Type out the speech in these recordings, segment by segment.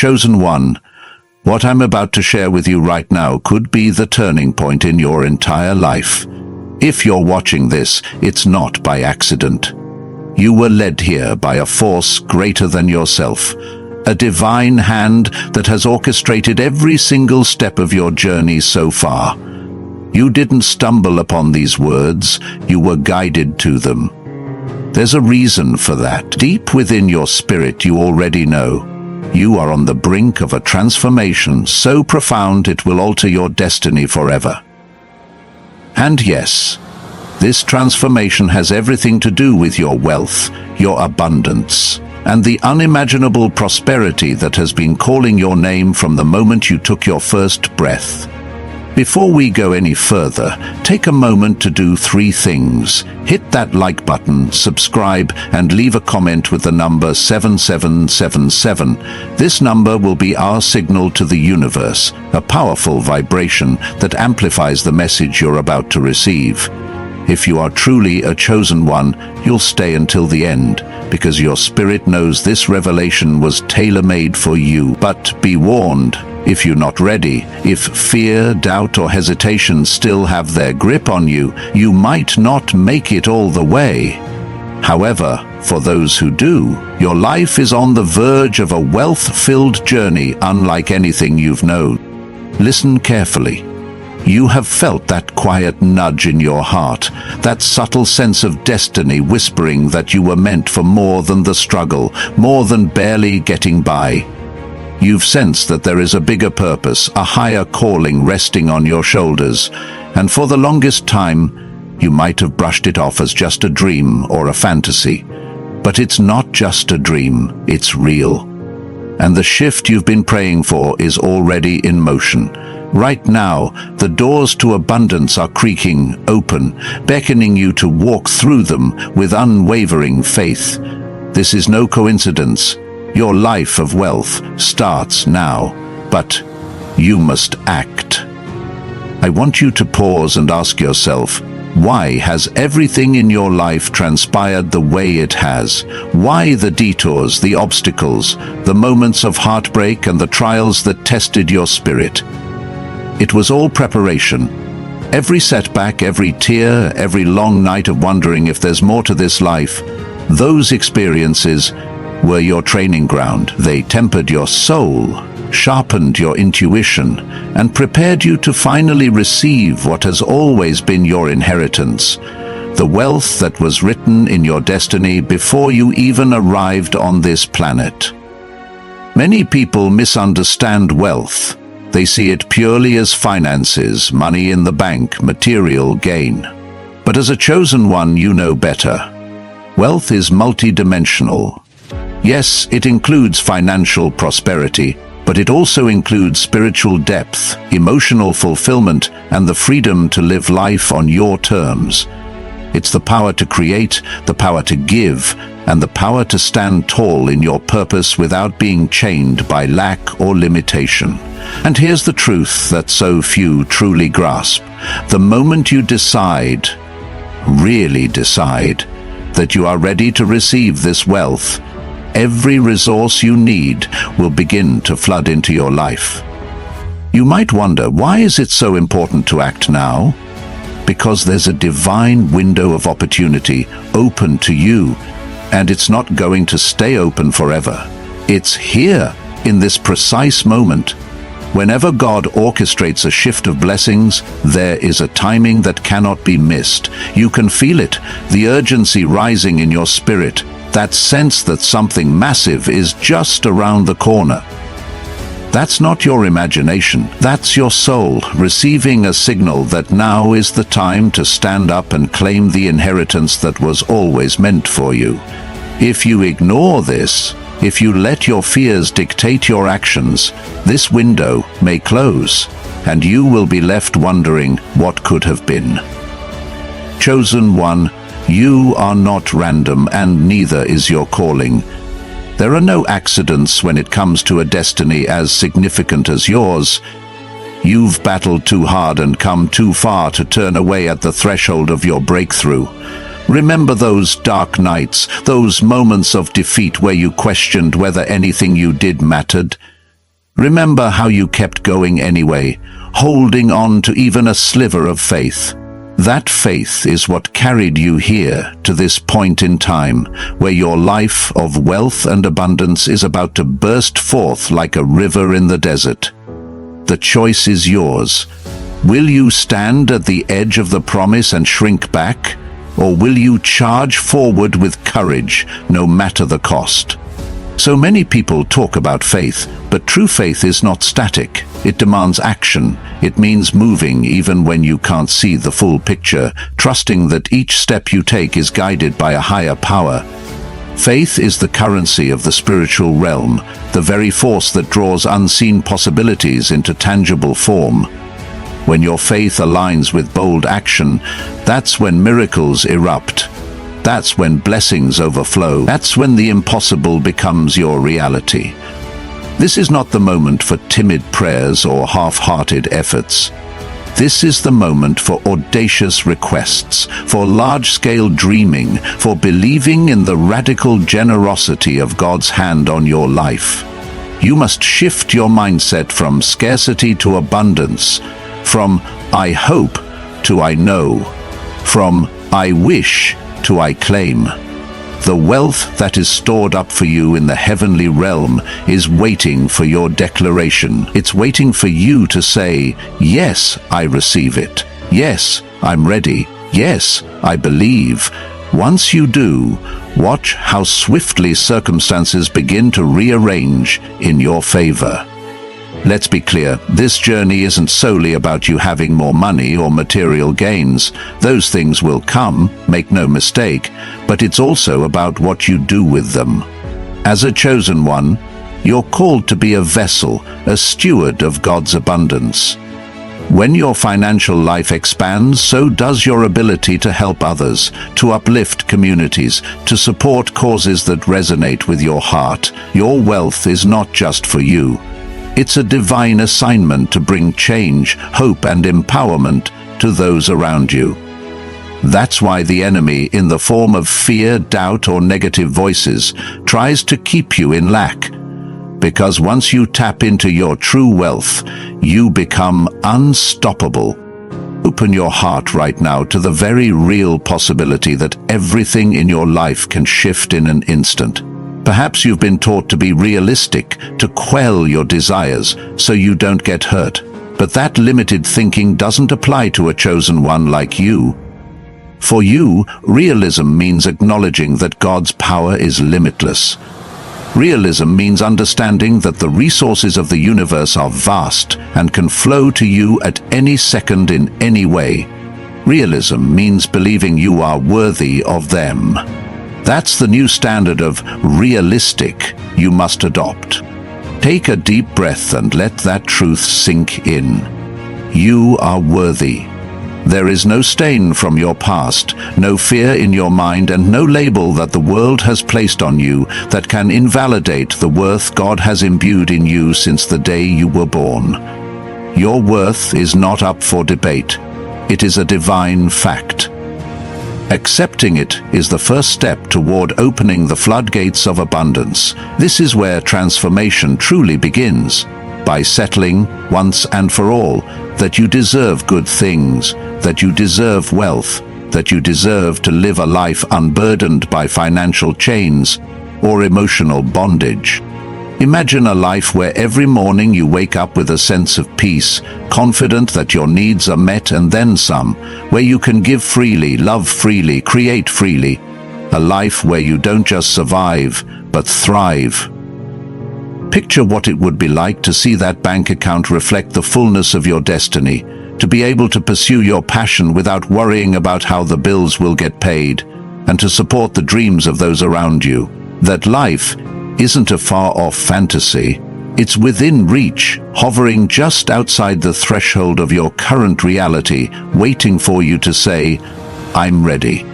Chosen one, what I'm about to share with you right now could be the turning point in your entire life. If you're watching this, it's not by accident. You were led here by a force greater than yourself, a divine hand that has orchestrated every single step of your journey so far. You didn't stumble upon these words, you were guided to them. There's a reason for that. Deep within your spirit, you already know. You are on the brink of a transformation so profound it will alter your destiny forever. And yes, this transformation has everything to do with your wealth, your abundance, and the unimaginable prosperity that has been calling your name from the moment you took your first breath. Before we go any further, take a moment to do 3 things. Hit that like button, subscribe, and leave a comment with the number 7777. This number will be our signal to the universe, a powerful vibration that amplifies the message you're about to receive. If you are truly a chosen one, you'll stay until the end, because your spirit knows this revelation was tailor-made for you. But be warned, if you're not ready, if fear, doubt, or hesitation still have their grip on you, you might not make it all the way. However, for those who do, your life is on the verge of a wealth-filled journey unlike anything you've known. Listen carefully. You have felt that quiet nudge in your heart, that subtle sense of destiny whispering that you were meant for more than the struggle, more than barely getting by. You've sensed that there is a bigger purpose, a higher calling resting on your shoulders, and for the longest time, you might have brushed it off as just a dream or a fantasy. But it's not just a dream, it's real. And the shift you've been praying for is already in motion. Right now, the doors to abundance are creaking open, beckoning you to walk through them with unwavering faith. This is no coincidence. Your life of wealth starts now, but you must act. I want you to pause and ask yourself, why has everything in your life transpired the way it has? Why the detours, the obstacles, the moments of heartbreak, and the trials that tested your spirit? It was all preparation. Every setback, every tear, every long night of wondering if there's more to this life, those experiences were your training ground. They tempered your soul, sharpened your intuition, and prepared you to finally receive what has always been your inheritance, the wealth that was written in your destiny before you even arrived on this planet. Many people misunderstand wealth. They see it purely as finances, money in the bank, material gain. But as a chosen one, you know better. Wealth is multidimensional. Yes, it includes financial prosperity, but it also includes spiritual depth, emotional fulfillment, and the freedom to live life on your terms. It's the power to create, the power to give, and the power to stand tall in your purpose without being chained by lack or limitation. And here's the truth that so few truly grasp. The moment you decide, really decide, that you are ready to receive this wealth, every resource you need will begin to flood into your life. You might wonder, why is it so important to act now? Because there's a divine window of opportunity open to you, and it's not going to stay open forever. It's here, in this precise moment. Whenever God orchestrates a shift of blessings, there is a timing that cannot be missed. You can feel it, the urgency rising in your spirit, that sense that something massive is just around the corner. That's not your imagination, that's your soul receiving a signal that now is the time to stand up and claim the inheritance that was always meant for you. If you ignore this, if you let your fears dictate your actions, this window may close, and you will be left wondering what could have been. Chosen one, you are not random, and neither is your calling. There are no accidents when it comes to a destiny as significant as yours. You've battled too hard and come too far to turn away at the threshold of your breakthrough. Remember those dark nights, those moments of defeat where you questioned whether anything you did mattered? Remember how you kept going anyway, holding on to even a sliver of faith. That faith is what carried you here to this point in time, where your life of wealth and abundance is about to burst forth like a river in the desert. The choice is yours. Will you stand at the edge of the promise and shrink back? Or will you charge forward with courage, no matter the cost? So many people talk about faith, but true faith is not static. It demands action. It means moving even when you can't see the full picture, trusting that each step you take is guided by a higher power. Faith is the currency of the spiritual realm, the very force that draws unseen possibilities into tangible form. When your faith aligns with bold action, that's when miracles erupt. That's when blessings overflow. That's when the impossible becomes your reality. This is not the moment for timid prayers or half-hearted efforts. This is the moment for audacious requests, for large-scale dreaming, for believing in the radical generosity of God's hand on your life. You must shift your mindset from scarcity to abundance, from "I hope" to "I know", from "I wish" to "I claim". The wealth that is stored up for you in the heavenly realm is waiting for your declaration. It's waiting for you to say, "Yes, I receive it. Yes, I'm ready. Yes, I believe." Once you do, watch how swiftly circumstances begin to rearrange in your favor. Let's be clear, this journey isn't solely about you having more money or material gains. Those things will come, make no mistake, but it's also about what you do with them. As a chosen one, you're called to be a vessel, a steward of God's abundance. When your financial life expands, so does your ability to help others, to uplift communities, to support causes that resonate with your heart. Your wealth is not just for you. It's a divine assignment to bring change, hope, and empowerment to those around you. That's why the enemy, in the form of fear, doubt, or negative voices, tries to keep you in lack. Because once you tap into your true wealth, you become unstoppable. Open your heart right now to the very real possibility that everything in your life can shift in an instant. Perhaps you've been taught to be realistic, to quell your desires so you don't get hurt. But that limited thinking doesn't apply to a chosen one like you. For you, realism means acknowledging that God's power is limitless. Realism means understanding that the resources of the universe are vast and can flow to you at any second in any way. Realism means believing you are worthy of them. That's the new standard of realistic you must adopt. Take a deep breath and let that truth sink in. You are worthy. There is no stain from your past, no fear in your mind, and no label that the world has placed on you that can invalidate the worth God has imbued in you since the day you were born. Your worth is not up for debate. It is a divine fact. Accepting it is the first step toward opening the floodgates of abundance. This is where transformation truly begins, by settling, once and for all, that you deserve good things, that you deserve wealth, that you deserve to live a life unburdened by financial chains or emotional bondage. Imagine a life where every morning you wake up with a sense of peace, confident that your needs are met and then some, where you can give freely, love freely, create freely. A life where you don't just survive, but thrive. Picture what it would be like to see that bank account reflect the fullness of your destiny, to be able to pursue your passion without worrying about how the bills will get paid, and to support the dreams of those around you. That life isn't a far-off fantasy. It's within reach, hovering just outside the threshold of your current reality, waiting for you to say, "I'm ready."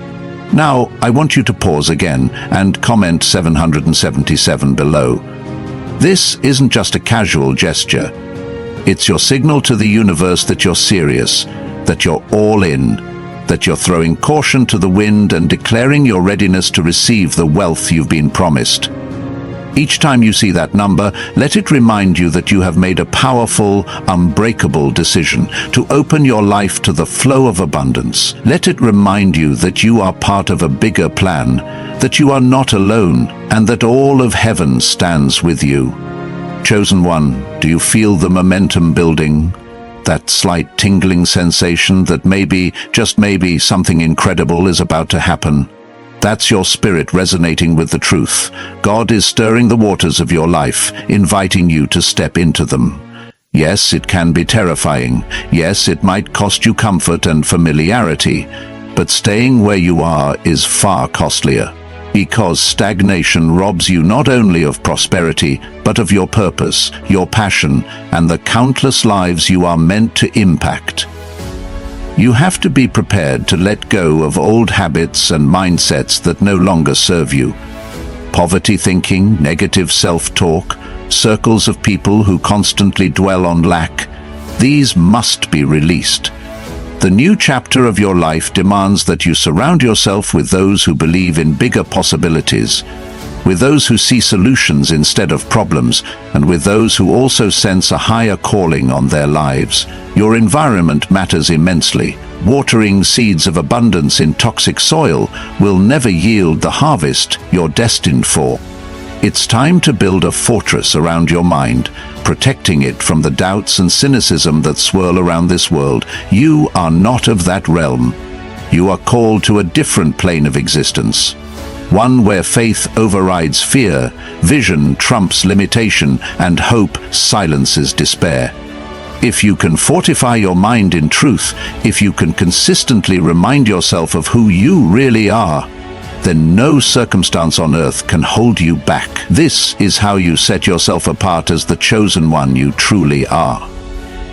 Now, I want you to pause again and comment 777 below. This isn't just a casual gesture. It's your signal to the universe that you're serious, that you're all in, that you're throwing caution to the wind and declaring your readiness to receive the wealth you've been promised. Each time you see that number, let it remind you that you have made a powerful, unbreakable decision to open your life to the flow of abundance. Let it remind you that you are part of a bigger plan, that you are not alone, and that all of heaven stands with you. Chosen one, do you feel the momentum building? That slight tingling sensation that maybe, just maybe, something incredible is about to happen? That's your spirit resonating with the truth. God is stirring the waters of your life, inviting you to step into them. Yes, it can be terrifying. Yes, it might cost you comfort and familiarity. But staying where you are is far costlier. Because stagnation robs you not only of prosperity, but of your purpose, your passion, and the countless lives you are meant to impact. You have to be prepared to let go of old habits and mindsets that no longer serve you. Poverty thinking, negative self-talk, circles of people who constantly dwell on lack, these must be released. The new chapter of your life demands that you surround yourself with those who believe in bigger possibilities, with those who see solutions instead of problems, and with those who also sense a higher calling on their lives. Your environment matters immensely. Watering seeds of abundance in toxic soil will never yield the harvest you're destined for. It's time to build a fortress around your mind, protecting it from the doubts and cynicism that swirl around this world. You are not of that realm. You are called to a different plane of existence. One where faith overrides fear, vision trumps limitation, and hope silences despair. If you can fortify your mind in truth, if you can consistently remind yourself of who you really are, then no circumstance on earth can hold you back. This is how you set yourself apart as the chosen one you truly are.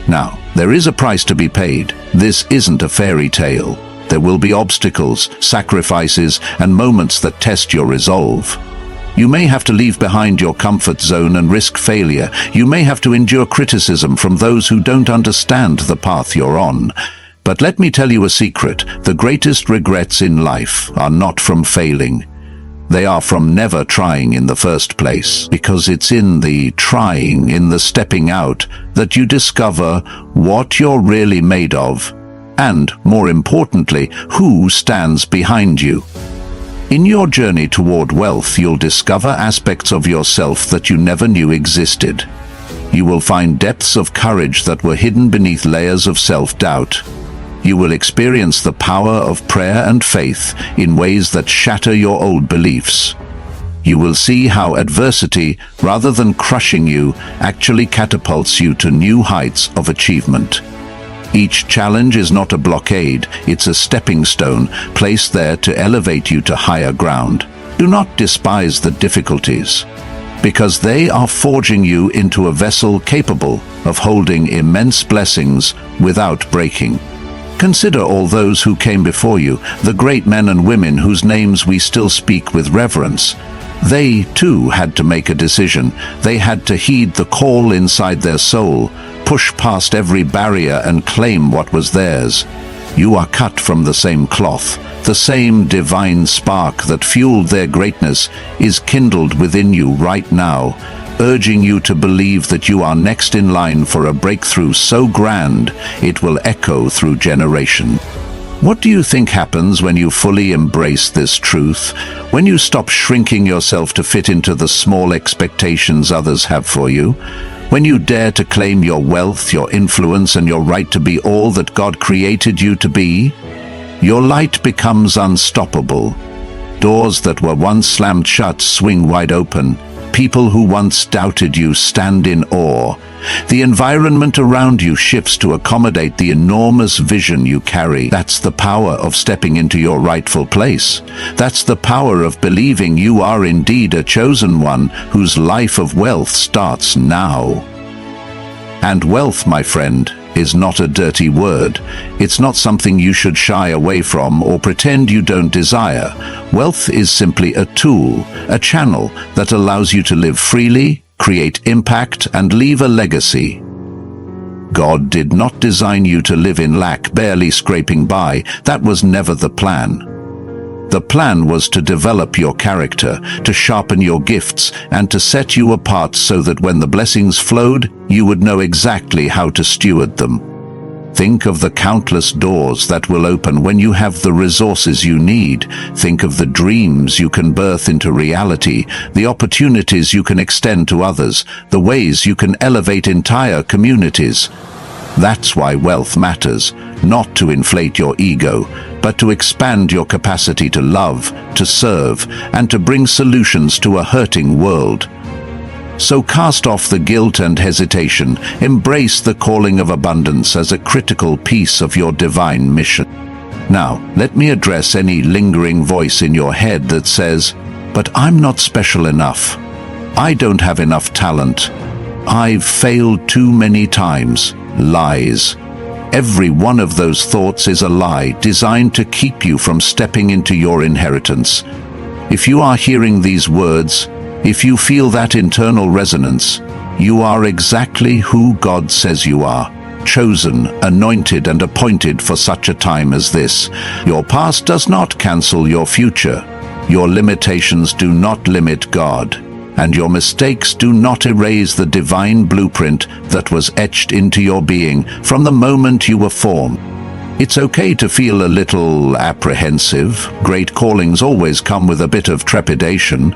Now, there is a price to be paid. This isn't a fairy tale. There will be obstacles, sacrifices, and moments that test your resolve. You may have to leave behind your comfort zone and risk failure. You may have to endure criticism from those who don't understand the path you're on. But let me tell you a secret. The greatest regrets in life are not from failing. They are from never trying in the first place. Because it's in the trying, in the stepping out, that you discover what you're really made of. And, more importantly, who stands behind you. In your journey toward wealth, you'll discover aspects of yourself that you never knew existed. You will find depths of courage that were hidden beneath layers of self-doubt. You will experience the power of prayer and faith in ways that shatter your old beliefs. You will see how adversity, rather than crushing you, actually catapults you to new heights of achievement. Each challenge is not a blockade, it's a stepping stone placed there to elevate you to higher ground. Do not despise the difficulties, because they are forging you into a vessel capable of holding immense blessings without breaking. Consider all those who came before you, the great men and women whose names we still speak with reverence. They, too, had to make a decision. They had to heed the call inside their soul, push past every barrier and claim what was theirs. You are cut from the same cloth. The same divine spark that fueled their greatness is kindled within you right now, urging you to believe that you are next in line for a breakthrough so grand it will echo through generation. What do you think happens when you fully embrace this truth? When you stop shrinking yourself to fit into the small expectations others have for you? When you dare to claim your wealth, your influence, and your right to be all that God created you to be? Your light becomes unstoppable. Doors that were once slammed shut swing wide open. People who once doubted you stand in awe. The environment around you shifts to accommodate the enormous vision you carry. That's the power of stepping into your rightful place. That's the power of believing you are indeed a chosen one whose life of wealth starts now. And wealth, my friend, is not a dirty word. It's not something you should shy away from or pretend you don't desire. Wealth is simply a tool, a channel that allows you to live freely, create impact, and leave a legacy. God did not design you to live in lack, barely scraping by. That was never the plan. The plan was to develop your character, to sharpen your gifts, and to set you apart so that when the blessings flowed, you would know exactly how to steward them. Think of the countless doors that will open when you have the resources you need. Think of the dreams you can birth into reality, the opportunities you can extend to others, the ways you can elevate entire communities. That's why wealth matters, not to inflate your ego, but to expand your capacity to love, to serve, and to bring solutions to a hurting world. So cast off the guilt and hesitation, embrace the calling of abundance as a critical piece of your divine mission. Now, let me address any lingering voice in your head that says, "But I'm not special enough. I don't have enough talent. I've failed too many times." Lies. Every one of those thoughts is a lie designed to keep you from stepping into your inheritance. If you are hearing these words, if you feel that internal resonance, you are exactly who God says you are, chosen, anointed, and appointed for such a time as this. Your past does not cancel your future. Your limitations do not limit God. And your mistakes do not erase the divine blueprint that was etched into your being from the moment you were formed. It's okay to feel a little apprehensive. Great callings always come with a bit of trepidation.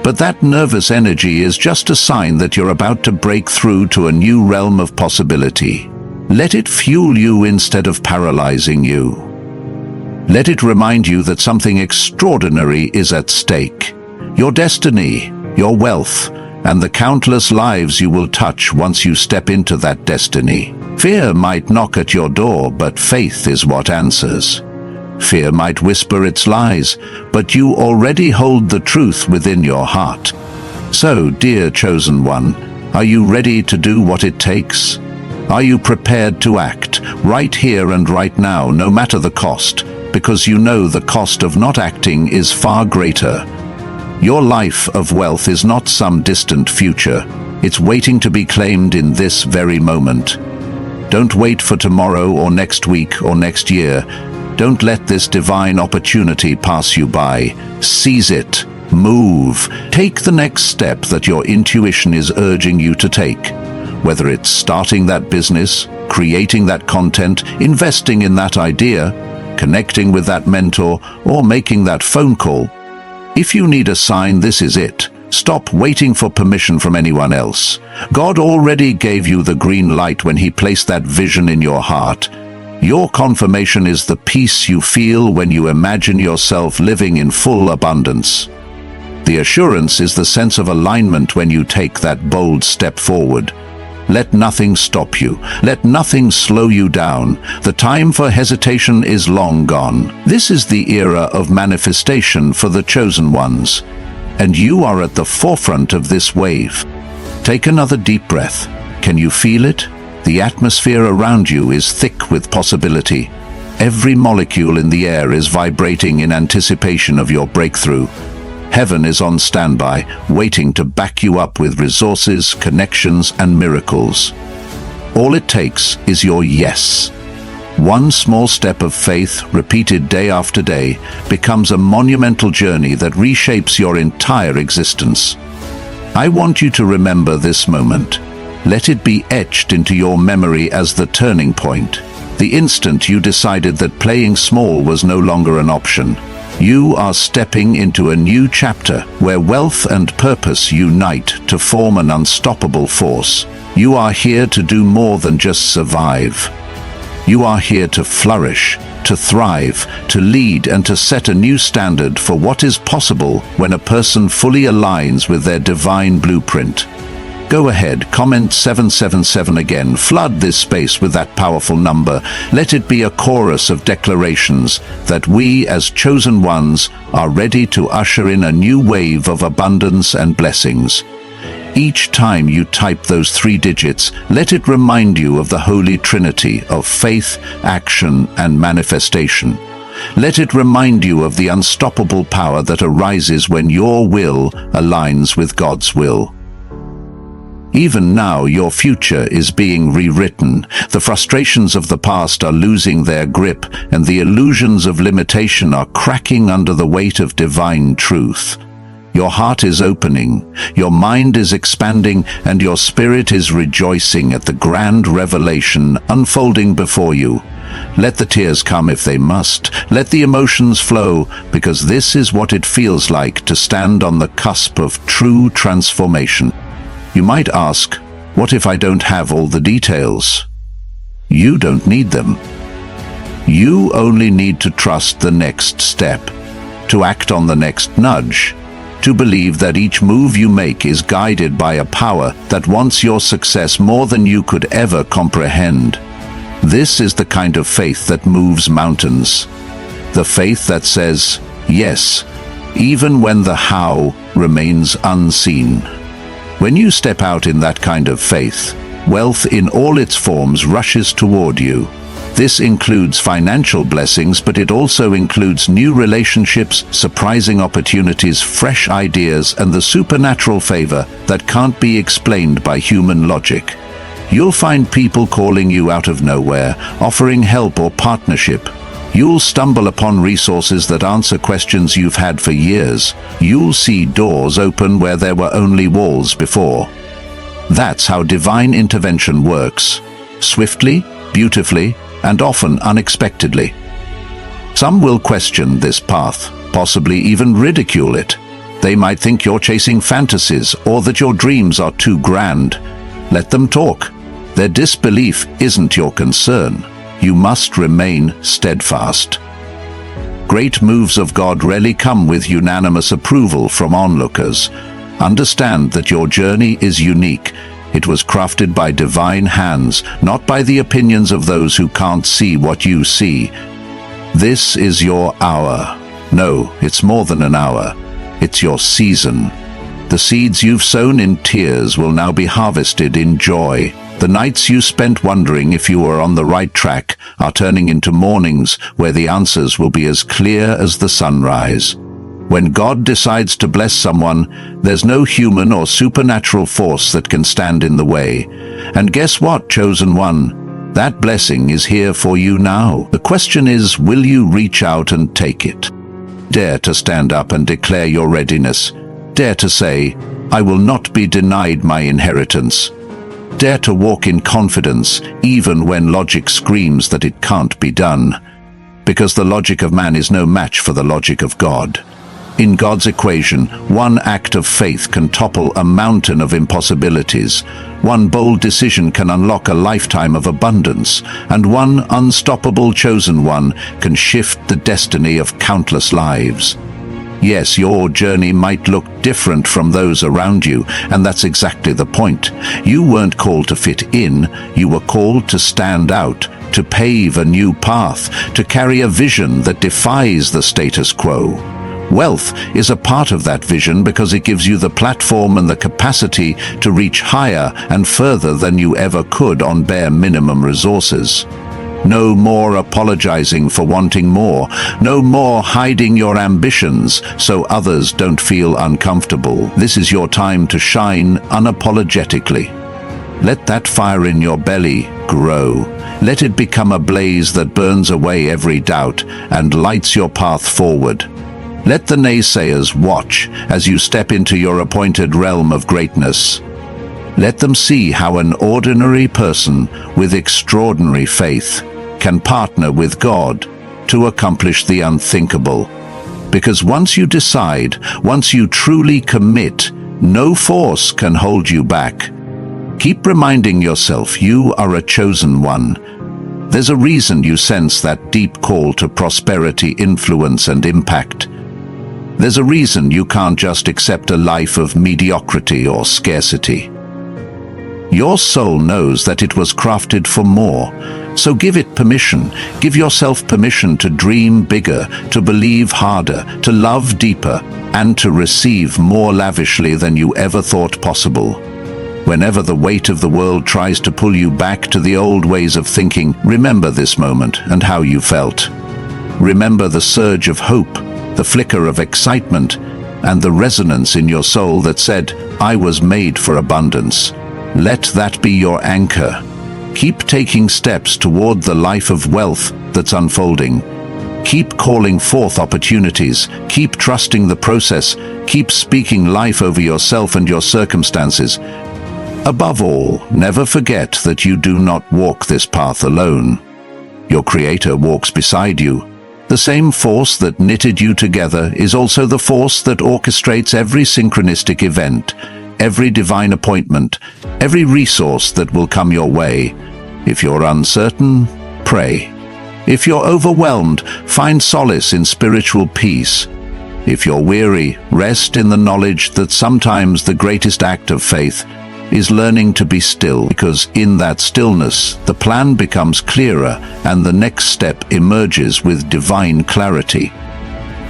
But that nervous energy is just a sign that you're about to break through to a new realm of possibility. Let it fuel you instead of paralyzing you. Let it remind you that something extraordinary is at stake. Your destiny, your wealth, and the countless lives you will touch once you step into that destiny. Fear might knock at your door, but faith is what answers. Fear might whisper its lies, but you already hold the truth within your heart. So, dear chosen one, are you ready to do what it takes? Are you prepared to act, right here and right now, no matter the cost, because you know the cost of not acting is far greater? Your life of wealth is not some distant future. It's waiting to be claimed in this very moment. Don't wait for tomorrow or next week or next year. Don't let this divine opportunity pass you by. Seize it. Move. Take the next step that your intuition is urging you to take. Whether it's starting that business, creating that content, investing in that idea, connecting with that mentor, or making that phone call. If you need a sign, this is it. Stop waiting for permission from anyone else. God already gave you the green light when He placed that vision in your heart. Your confirmation is the peace you feel when you imagine yourself living in full abundance. The assurance is the sense of alignment when you take that bold step forward. Let nothing stop you. Let nothing slow you down. The time for hesitation is long gone. This is the era of manifestation for the chosen ones, and you are at the forefront of this wave. Take another deep breath. Can you feel it? The atmosphere around you is thick with possibility. Every molecule in the air is vibrating in anticipation of your breakthrough. Heaven is on standby, waiting to back you up with resources, connections, and miracles. All it takes is your yes. One small step of faith, repeated day after day, becomes a monumental journey that reshapes your entire existence. I want you to remember this moment. Let it be etched into your memory as the turning point, the instant you decided that playing small was no longer an option. You are stepping into a new chapter where wealth and purpose unite to form an unstoppable force. You are here to do more than just survive. You are here to flourish, to thrive, to lead, and to set a new standard for what is possible when a person fully aligns with their divine blueprint. Go ahead, comment 777 again. Flood this space with that powerful number. Let it be a chorus of declarations that we, as chosen ones, are ready to usher in a new wave of abundance and blessings. Each time you type those 3 digits, let it remind you of the Holy Trinity of faith, action, and manifestation. Let it remind you of the unstoppable power that arises when your will aligns with God's will. Even now, your future is being rewritten. The frustrations of the past are losing their grip, and the illusions of limitation are cracking under the weight of divine truth. Your heart is opening, your mind is expanding, and your spirit is rejoicing at the grand revelation unfolding before you. Let the tears come if they must. Let the emotions flow, because this is what it feels like to stand on the cusp of true transformation. You might ask, what if I don't have all the details? You don't need them. You only need to trust the next step, to act on the next nudge, to believe that each move you make is guided by a power that wants your success more than you could ever comprehend. This is the kind of faith that moves mountains. The faith that says, yes, even when the how remains unseen. When you step out in that kind of faith, wealth in all its forms rushes toward you. This includes financial blessings, but it also includes new relationships, surprising opportunities, fresh ideas, and the supernatural favor that can't be explained by human logic. You'll find people calling you out of nowhere, offering help or partnership. You'll stumble upon resources that answer questions you've had for years. You'll see doors open where there were only walls before. That's how divine intervention works. Swiftly, beautifully, and often unexpectedly. Some will question this path, possibly even ridicule it. They might think you're chasing fantasies or that your dreams are too grand. Let them talk. Their disbelief isn't your concern. You must remain steadfast. Great moves of God rarely come with unanimous approval from onlookers. Understand that your journey is unique. It was crafted by divine hands, not by the opinions of those who can't see what you see. This is your hour. No, it's more than an hour. It's your season. The seeds you've sown in tears will now be harvested in joy. The nights you spent wondering if you were on the right track are turning into mornings where the answers will be as clear as the sunrise. When God decides to bless someone, there's no human or supernatural force that can stand in the way. And guess what, chosen one? That blessing is here for you now. The question is, will you reach out and take it? Dare to stand up and declare your readiness. Dare to say, I will not be denied my inheritance. Dare to walk in confidence, even when logic screams that it can't be done. Because the logic of man is no match for the logic of God. In God's equation, one act of faith can topple a mountain of impossibilities. One bold decision can unlock a lifetime of abundance, and one unstoppable chosen one can shift the destiny of countless lives. Yes, your journey might look different from those around you, and that's exactly the point. You weren't called to fit in, you were called to stand out, to pave a new path, to carry a vision that defies the status quo. Wealth is a part of that vision because it gives you the platform and the capacity to reach higher and further than you ever could on bare minimum resources. No more apologizing for wanting more. No more hiding your ambitions so others don't feel uncomfortable. This is your time to shine unapologetically. Let that fire in your belly grow. Let it become a blaze that burns away every doubt and lights your path forward. Let the naysayers watch as you step into your appointed realm of greatness. Let them see how an ordinary person with extraordinary faith can partner with God to accomplish the unthinkable. Because once you decide, once you truly commit, no force can hold you back. Keep reminding yourself you are a chosen one. There's a reason you sense that deep call to prosperity, influence, and impact. There's a reason you can't just accept a life of mediocrity or scarcity. Your soul knows that it was crafted for more, so give it permission. Give yourself permission to dream bigger, to believe harder, to love deeper, and to receive more lavishly than you ever thought possible. Whenever the weight of the world tries to pull you back to the old ways of thinking, remember this moment and how you felt. Remember the surge of hope, the flicker of excitement, and the resonance in your soul that said, I was made for abundance. Let that be your anchor. Keep taking steps toward the life of wealth that's unfolding. Keep calling forth opportunities. Keep trusting the process. Keep speaking life over yourself and your circumstances. Above all, never forget that you do not walk this path alone. Your Creator walks beside you. The same force that knitted you together is also the force that orchestrates every synchronistic event, every divine appointment, every resource that will come your way. If you're uncertain, pray. If you're overwhelmed, find solace in spiritual peace. If you're weary, rest in the knowledge that sometimes the greatest act of faith is learning to be still, because in that stillness, the plan becomes clearer and the next step emerges with divine clarity.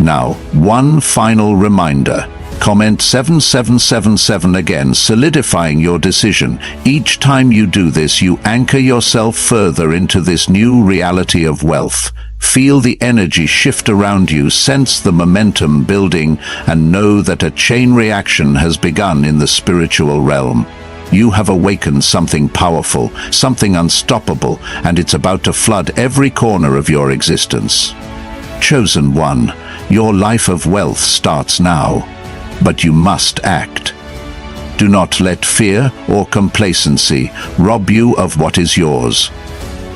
Now, one final reminder. Comment 7777 again, solidifying your decision. Each time you do this, you anchor yourself further into this new reality of wealth. Feel the energy shift around you, sense the momentum building, and know that a chain reaction has begun in the spiritual realm. You have awakened something powerful, something unstoppable, and it's about to flood every corner of your existence. Chosen one, your life of wealth starts now. But you must act. Do not let fear or complacency rob you of what is yours.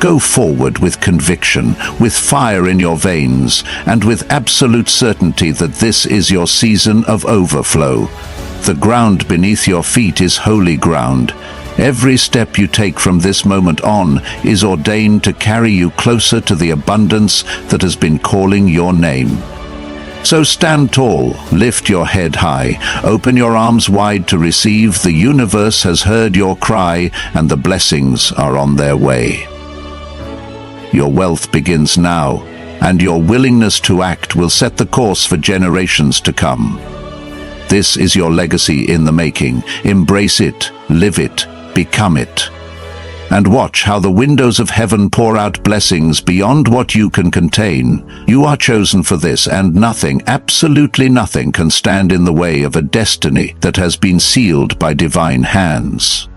Go forward with conviction, with fire in your veins, and with absolute certainty that this is your season of overflow. The ground beneath your feet is holy ground. Every step you take from this moment on is ordained to carry you closer to the abundance that has been calling your name. So stand tall, lift your head high, open your arms wide to receive. The universe has heard your cry, and the blessings are on their way. Your wealth begins now, and your willingness to act will set the course for generations to come. This is your legacy in the making. Embrace it, live it, become it. And watch how the windows of heaven pour out blessings beyond what you can contain. You are chosen for this, and nothing, absolutely nothing, can stand in the way of a destiny that has been sealed by divine hands.